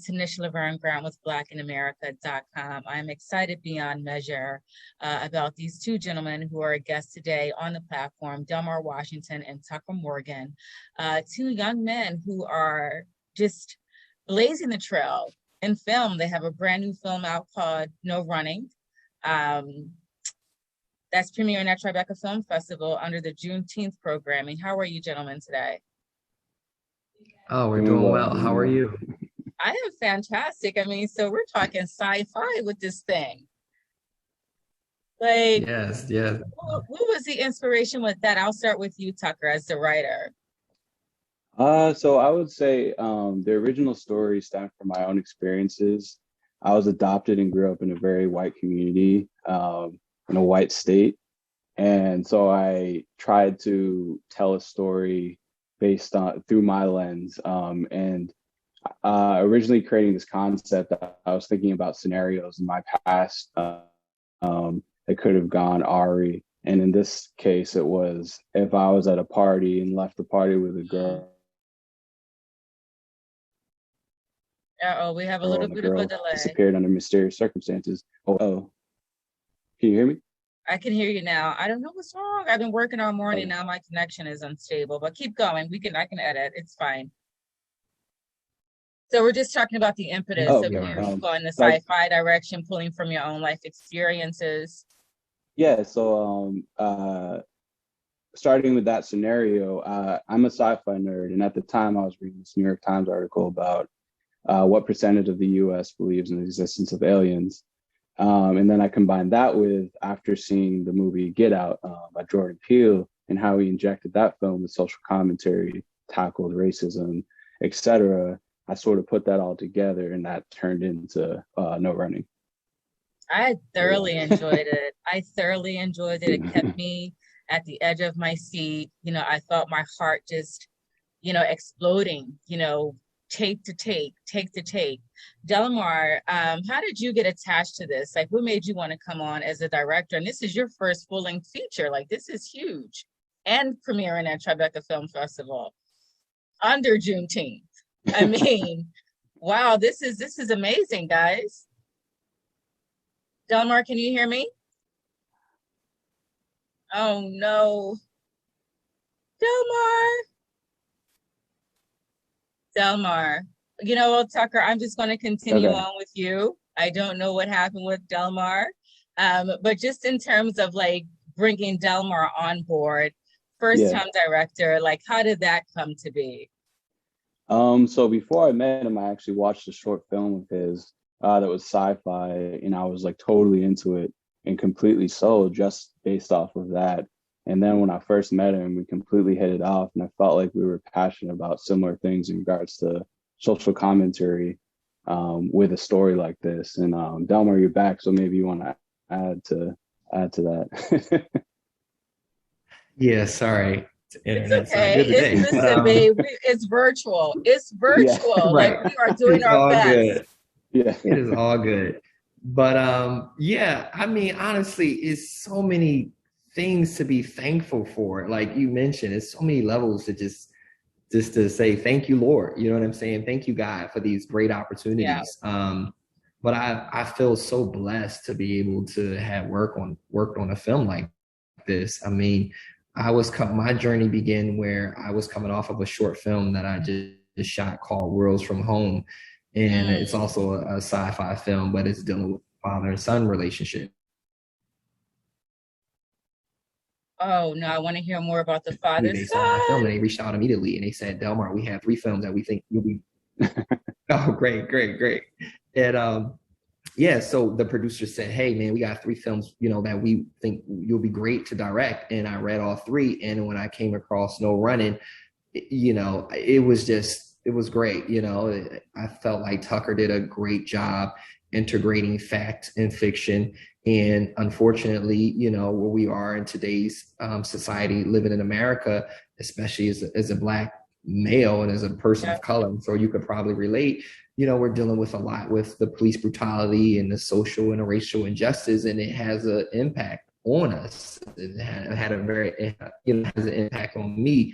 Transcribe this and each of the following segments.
Tanisha Laverne Grant with blackinamerica.com. I'm excited beyond measure about these two gentlemen who are guests today on the platform, Delmar Washington and Tucker Morgan, two young men who are just blazing the trail in film. They have a brand new film out called No Running. That's premiering at Tribeca Film Festival under the Juneteenth programming. How are you gentlemen today? Oh, we're doing well. How are you? I am fantastic. I mean, so we're talking sci-fi with this thing. Like, yes. What was the inspiration with that? I'll start with you, Tucker, as the writer. So I would say the original story stemmed from my own experiences. I was adopted and grew up in a very white community, in a white state. And so I tried to tell a story based on through my lens. And originally creating this concept, I was thinking about scenarios in my past that could have gone awry. And in this case, it was if I was at a party and left the party with a girl. We have a little bit of a delay. Disappeared under mysterious circumstances. Oh, can you hear me? I can hear you now. I don't know what's wrong. I've been working all morning. Now my connection is unstable, but keep going. I can edit. It's fine. So we're just talking about the impetus of you going the sci-fi direction, pulling from your own life experiences. Yeah. So starting with that scenario, I'm a sci-fi nerd, and at the time I was reading this New York Times article about what percentage of the U.S. believes in the existence of aliens. And then I combined that with, after seeing the movie Get Out by Jordan Peele, and how he injected that film with social commentary, tackled racism, etc. I sort of put that all together, and that turned into No Running. I thoroughly enjoyed it. It kept me at the edge of my seat. I felt my heart just, exploding, take to take. Delmar, how did you get attached to this? Like, what made you want to come on as a director? And this is your first full-length feature. Like, this is huge. And premiering at Tribeca Film Festival under Juneteenth. I mean, wow, this is amazing, guys. Delmar, can you hear me? Oh, no. Delmar, Tucker, I'm just going to continue on with you. I don't know what happened with Delmar, but just in terms of like bringing Delmar on board, first-time director, like how did that come to be? So before I met him, I actually watched a short film of his that was sci-fi, and I was like totally into it and completely sold just based off of that. And then when I first met him, we completely hit it off, and I felt like we were passionate about similar things in regards to social commentary with a story like this. And Delmar, you're back, so maybe you want to add to that. Yeah, sorry. It's okay. It's virtual. Yeah, right. Like we are doing our best. Good. Yeah, it is all good. But I mean, honestly, it's so many things to be thankful for. Like you mentioned, it's so many levels to just to say thank you, Lord. You know what I'm saying? Thank you, God, for these great opportunities. Yeah. But I feel so blessed to be able to have worked on a film like this. I mean, my journey began where I was coming off of a short film that I just shot called Worlds from Home. And it's also a sci-fi film, but it's dealing with father and son relationship. Oh, no, I want to hear more about the father. They saw my film and they reached out immediately and they said, Delmar, we have 3 films that we think you'll be. Oh, great. And so the producer said, hey, man, we got 3 films, that we think you'll be great to direct. And I read all 3. And when I came across No Running, it was great. I felt like Tucker did a great job integrating fact and fiction. And unfortunately, where we are in today's society, living in America, especially as a Black male and as a person of color, so you could probably relate, we're dealing with a lot with the police brutality and the social and the racial injustice, and it has an impact on us. It has an impact on me.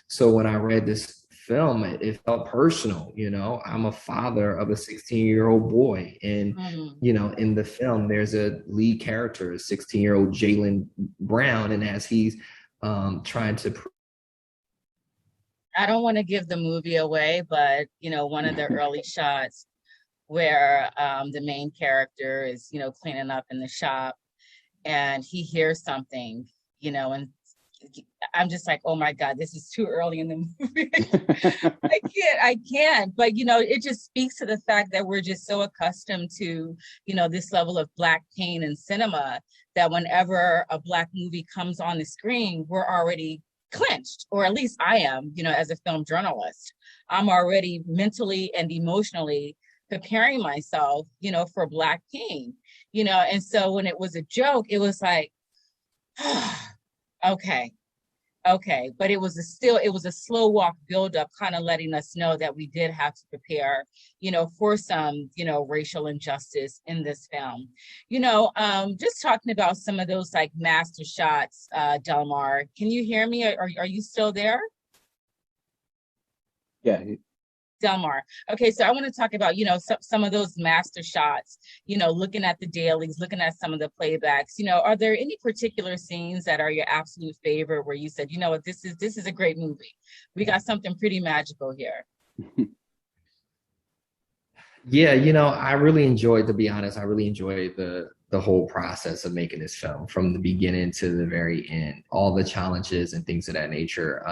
So when I read this film, it felt personal. You know, I'm a father of a 16-year-old boy, and you know, in the film, there's a lead character, 16-year-old Jaylen Brown, and as he's trying to. I don't want to give the movie away, but you know, one of the early shots where the main character is, you know, cleaning up in the shop, and he hears something, you know, and I'm just like, oh my God, this is too early in the movie. I can't. But, you know, it just speaks to the fact that we're just so accustomed to, you know, this level of Black pain in cinema that whenever a Black movie comes on the screen, we're already clenched, or at least I am, you know, as a film journalist. I'm already mentally and emotionally preparing myself, you know, for Black pain, you know. And so when it was a joke, it was like, okay, but it was a slow walk buildup, kind of letting us know that we did have to prepare, you know, for some, you know, racial injustice in this film. You know, just talking about some of those like master shots, Delmar, can you hear me? Are you still there? Yeah. Delmar. Okay, so I want to talk about, you know, some of those master shots, you know, looking at the dailies, looking at some of the playbacks. You know, are there any particular scenes that are your absolute favorite where you said, you know what, this is a great movie. We got something pretty magical here. Yeah, you know, I really enjoyed, to be honest, I really enjoyed the whole process of making this film from the beginning to the very end, all the challenges and things of that nature.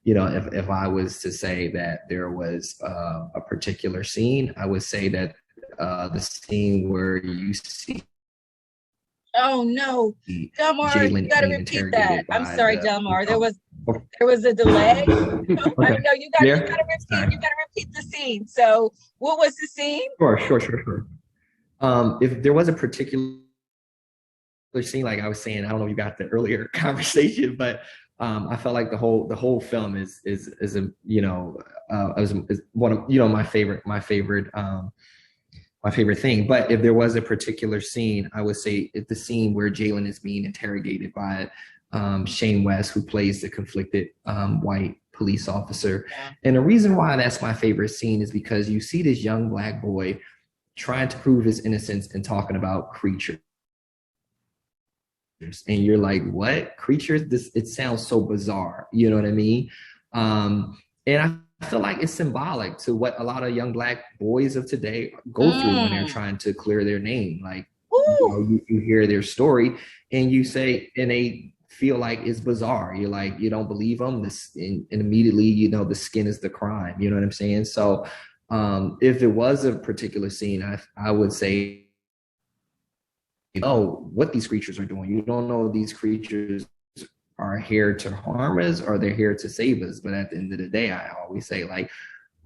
You know, if I was to say that there was a particular scene, I would say that the scene where you see Oh no, Delmar, you Jaylen got to being repeat that. interrogated I'm by sorry, the Delmar. There was a delay. I okay. know you got Yeah. you got to repeat the scene. So, what was the scene? Sure. If there was a particular scene, like I was saying, I don't know if you got the earlier conversation, but I felt like the whole film is a, you know, is one of, you know, my favorite thing. But if there was a particular scene, I would say it's the scene where Jaylen is being interrogated by Shane West, who plays the conflicted white police officer. Yeah. And the reason why that's my favorite scene is because you see this young Black boy trying to prove his innocence and talking about creatures. And you're like, what? Creatures? It sounds so bizarre. You know what I mean? And I feel like it's symbolic to what a lot of young Black boys of today go through when they're trying to clear their name. Like, you know, you hear their story and you say, and they feel like it's bizarre. You're like, you don't believe them. And immediately, you know, the skin is the crime. You know what I'm saying? So if it was a particular scene, I would say, you know what these creatures are doing. You don't know these creatures are here to harm us or they're here to save us. But at the end of the day, I always say, like,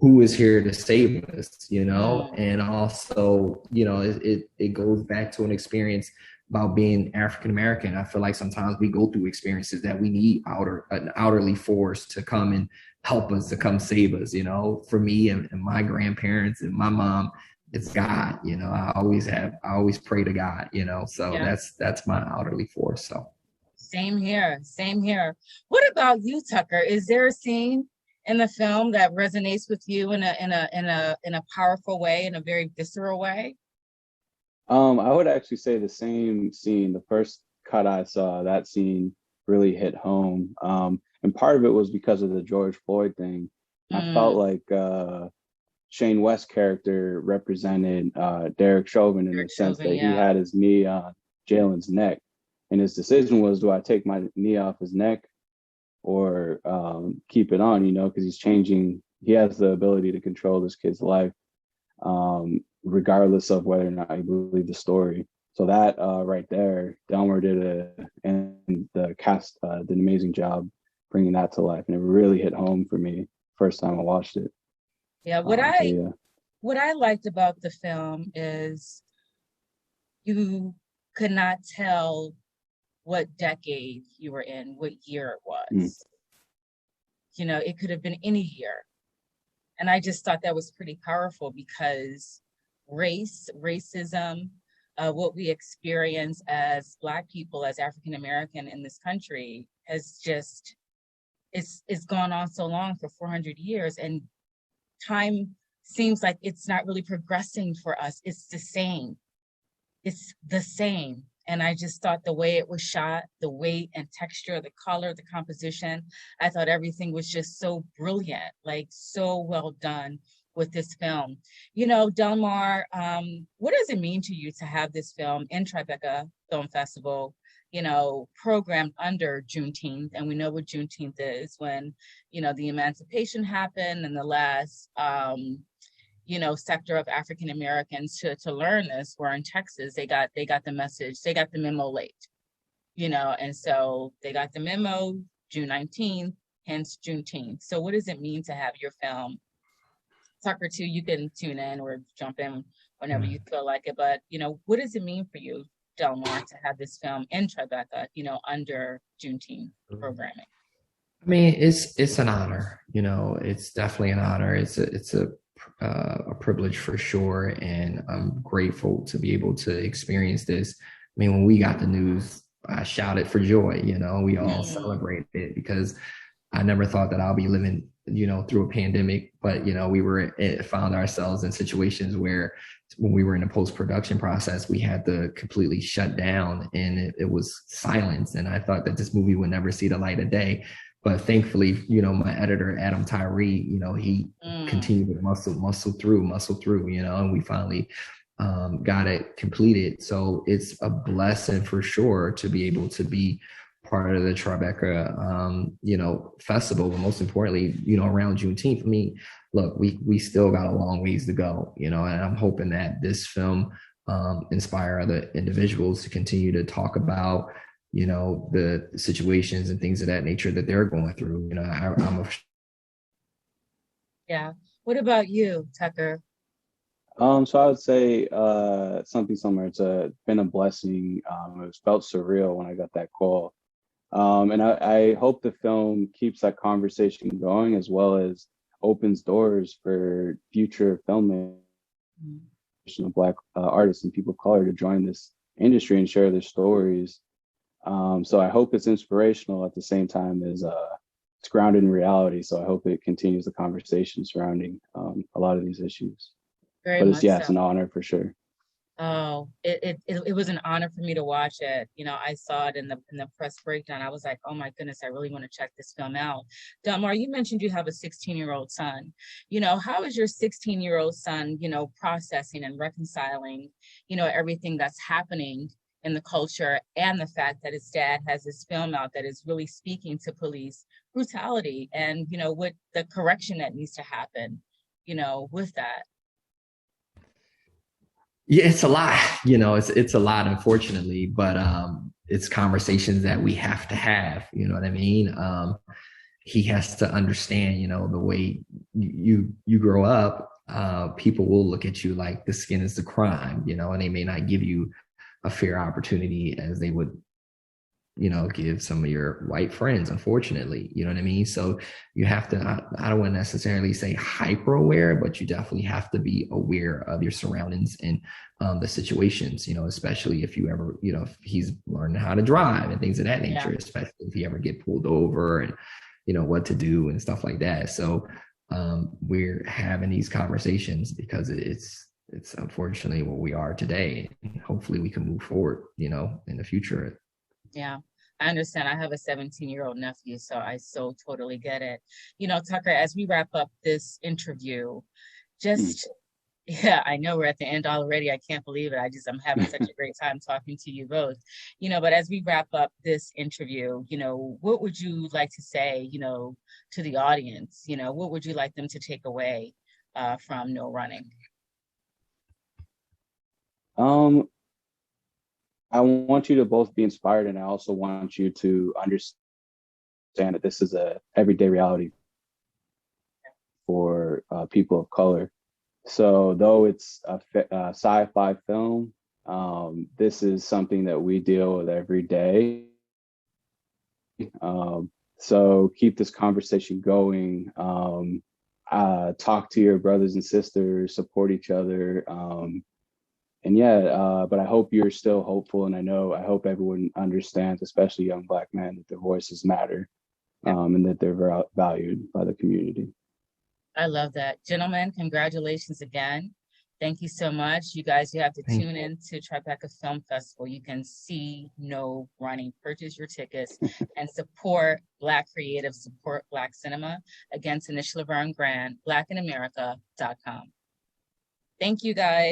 who is here to save us, you know? And also, you know, it goes back to an experience about being African American. I feel like sometimes we go through experiences that we need an outerly force to come and help us, to come save us, you know. For me and my grandparents and my mom, it's God, you know. I always pray to God, you know. So Yeah. that's my outerly force. So Same here. What about you, Tucker? Is there a scene in the film that resonates with you in a powerful way, in a very visceral way? I would actually say the same scene. The first cut I saw, that scene really hit home. And part of it was because of the George Floyd thing. I felt like Shane West's character represented Derek Chauvin in the sense that he had his knee on Jaylen's neck. And his decision was, do I take my knee off his neck or keep it on, you know, because he has the ability to control this kid's life, regardless of whether or not you believe the story. So that right there, Delmar and the cast did an amazing job bringing that to life. And it really hit home for me first time I watched it. Yeah, what I liked about the film is you could not tell what decade you were in, what year it was. You know, it could have been any year. And I just thought that was pretty powerful because racism, what we experience as Black people, as African American in this country, has just it's gone on so long for 400 years, and time seems like it's not really progressing for us. It's the same. It's the same. And I just thought the way it was shot, the weight and texture, the color, the composition, I thought everything was just so brilliant, like so well done with this film. You know, Delmar, what does it mean to you to have this film in Tribeca Film Festival, you know, programmed under Juneteenth? And we know what Juneteenth is, when, you know, the emancipation happened, and the last you know, sector of African Americans to learn this were in Texas. They got the message, they got the memo late, you know, and so they got the memo June 19th, hence Juneteenth. So what does it mean to have your film? Tucker, too, you can tune in or jump in whenever you feel like it. But, you know, what does it mean for you, Delmar, to have this film in Tribeca, you know, under Juneteenth programming? I mean, it's an honor, you know, it's definitely an honor. It's a privilege for sure, and I'm grateful to be able to experience this. I mean, when we got the news, I shouted for joy, you know, we all celebrated it, because I never thought that I'll be living, you know, through a pandemic. But, you know, found ourselves in situations where, when we were in the post-production process, we had to completely shut down, and it was silence. And I thought that this movie would never see the light of day. But thankfully, you know, my editor, Adam Tyree, you know, he continued to muscle through, you know, and we finally got it completed. So it's a blessing for sure to be able to be part of the Tribeca, you know, festival. But most importantly, you know, around Juneteenth. I mean, look, we still got a long ways to go, you know, and I'm hoping that this film inspire other individuals to continue to talk about, you know, the situations and things of that nature that they're going through. You know, Yeah. What about you, Tucker? So I would say something similar. It's been a blessing. It felt surreal when I got that call. And I hope the film keeps that conversation going, as well as opens doors for future filmmakers, Black artists and people of color to join this industry and share their stories. So I hope it's inspirational at the same time as it's grounded in reality. So I hope it continues the conversation surrounding a lot of these issues. Very but much so. It's an honor for sure. Oh, it was an honor for me to watch it. You know, I saw it in the press breakdown. I was like, oh my goodness, I really want to check this film out. Delmar, you mentioned you have a 16-year-old son. You know, how is your 16-year-old son, you know, processing and reconciling, you know, everything that's happening in the culture, and the fact that his dad has this film out that is really speaking to police brutality, and, you know, what the correction that needs to happen, you know, with that? Yeah, it's a lot, you know, it's a lot, unfortunately, but it's conversations that we have to have, you know what I mean? He has to understand, you know, the way you grow up, people will look at you like the skin is the crime, you know, and they may not give you a fair opportunity as they would, you know, give some of your white friends, unfortunately, you know what I mean? So you have to, I don't want to necessarily say hyper aware, but you definitely have to be aware of your surroundings and the situations, you know, especially if you ever, you know, if he's learning how to drive and things of that nature, especially if he ever get pulled over and, you know, what to do and stuff like that. So we're having these conversations because it's unfortunately what we are today. And hopefully we can move forward, you know, in the future. Yeah, I understand. I have a 17-year-old nephew, so I so totally get it. You know, Tucker, as we wrap up this interview, yeah, I know we're at the end already. I can't believe it. I'm having such a great time talking to you both. You know, but as we wrap up this interview, you know, what would you like to say, you know, to the audience? You know, what would you like them to take away from No Running? I want you to both be inspired, and I also want you to understand that this is a everyday reality for people of color. So though it's a sci-fi film, this is something that we deal with every day. So keep this conversation going. Talk to your brothers and sisters, support each other. But I hope you're still hopeful, and I hope everyone understands, especially young Black men, that their voices matter. and that they're valued by the community. I love that. Gentlemen, congratulations again. Thank you so much. You guys, you have to tune in to Tribeca Film Festival. You can see no running. Purchase your tickets and support Black creatives, support Black cinema. Again, Tanisha Laverne Grant, blackinamerica.com. Thank you, guys.